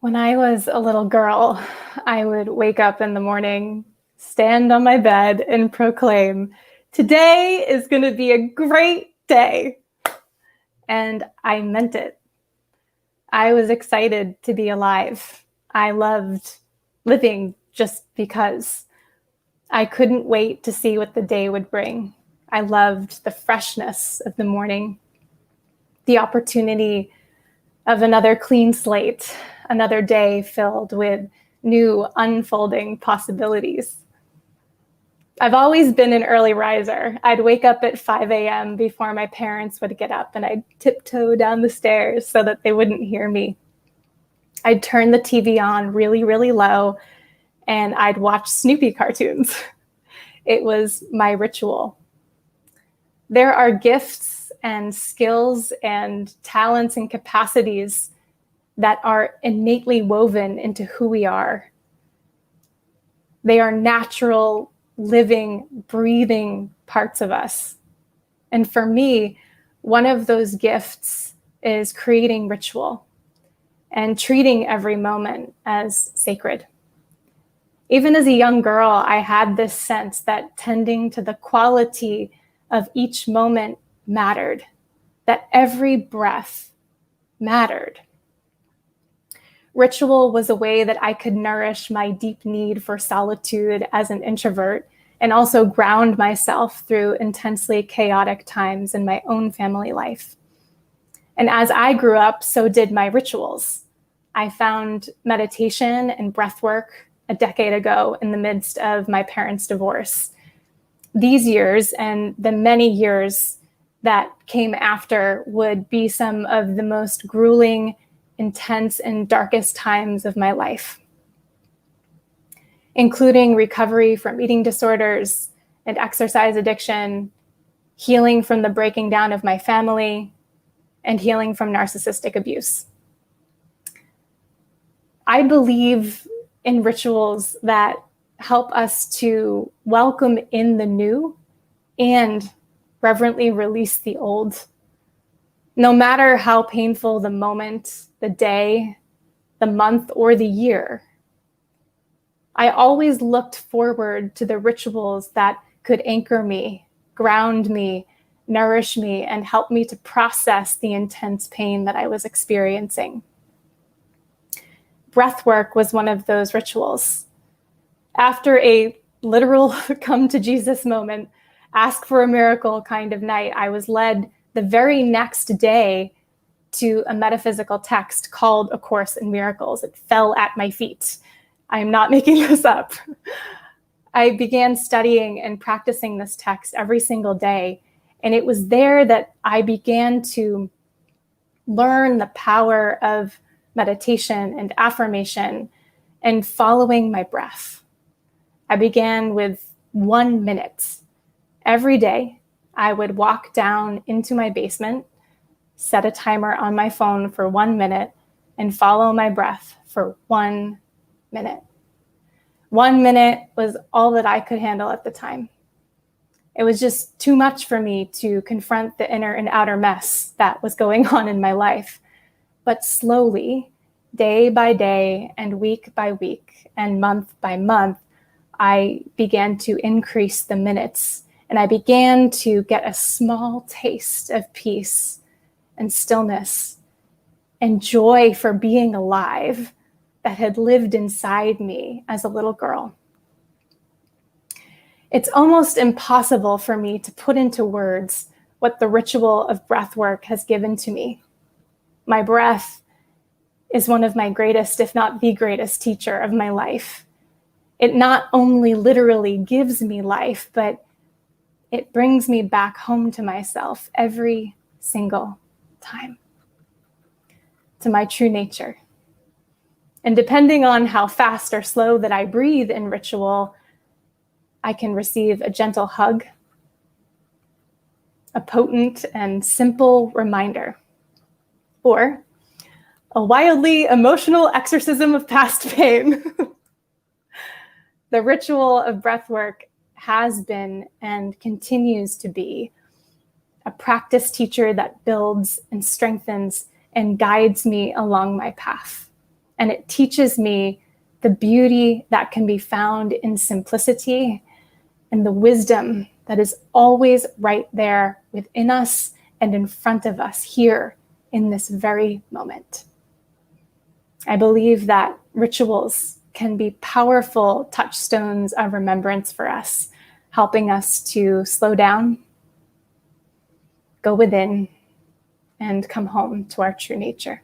When I was a little girl, I would wake up in the morning, stand on my bed, and proclaim, "Today is going to be a great day." And I meant it. I was excited to be alive. I loved living just because. I couldn't wait to see what the day would bring. I loved the freshness of the morning, the opportunity of another clean slate, another day filled with new unfolding possibilities. I've always been an early riser. I'd wake up at 5 a.m. before my parents would get up, and I'd tiptoe down the stairs so that they wouldn't hear me. I'd turn the TV on really, really low, and I'd watch Snoopy cartoons. It was my ritual. There are gifts and skills and talents and capacities that are innately woven into who we are. They are natural, living, breathing parts of us. And for me, one of those gifts is creating ritual and treating every moment as sacred. Even as a young girl, I had this sense that tending to the quality of each moment mattered, that every breath mattered. Ritual was a way that I could nourish my deep need for solitude as an introvert and also ground myself through intensely chaotic times in my own family life. And as I grew up, so did my rituals. I found meditation and breath work a decade ago in the midst of my parents' divorce. These years and the many years that came after would be some of the most grueling, intense, and darkest times of my life, including recovery from eating disorders and exercise addiction, healing from the breaking down of my family, and healing from narcissistic abuse. I believe in rituals that help us to welcome in the new and reverently release the old. No matter how painful the moment, the day, the month, or the year, I always looked forward to the rituals that could anchor me, ground me, nourish me, and help me to process the intense pain that I was experiencing. Breath work was one of those rituals. After a literal come to Jesus moment, ask for a miracle kind of night, I was led the very next day to a metaphysical text called A Course in Miracles. It fell at my feet. I am not making this up. I began studying and practicing this text every single day, and it was there that I began to learn the power of meditation and affirmation and following my breath. I began with 1 minute. Every day, I would walk down into my basement, set a timer on my phone for 1 minute, and follow my breath for 1 minute. 1 minute was all that I could handle at the time. It was just too much for me to confront the inner and outer mess that was going on in my life. But slowly, day by day and week by week and month by month, I began to increase the minutes, and I began to get a small taste of peace and stillness and joy for being alive that had lived inside me as a little girl. It's almost impossible for me to put into words what the ritual of breath work has given to me. My breath is one of my greatest, if not the greatest, teacher of my life. It not only literally gives me life, but it brings me back home to myself every single time, to my true nature. And depending on how fast or slow that I breathe in ritual, I can receive a gentle hug, a potent and simple reminder, or a wildly emotional exorcism of past pain. The ritual of breath work has been and continues to be a practice teacher that builds and strengthens and guides me along my path. And it teaches me the beauty that can be found in simplicity and the wisdom that is always right there within us and in front of us here in this very moment. I believe that rituals can be powerful touchstones of remembrance for us, helping us to slow down, go within, and come home to our true nature.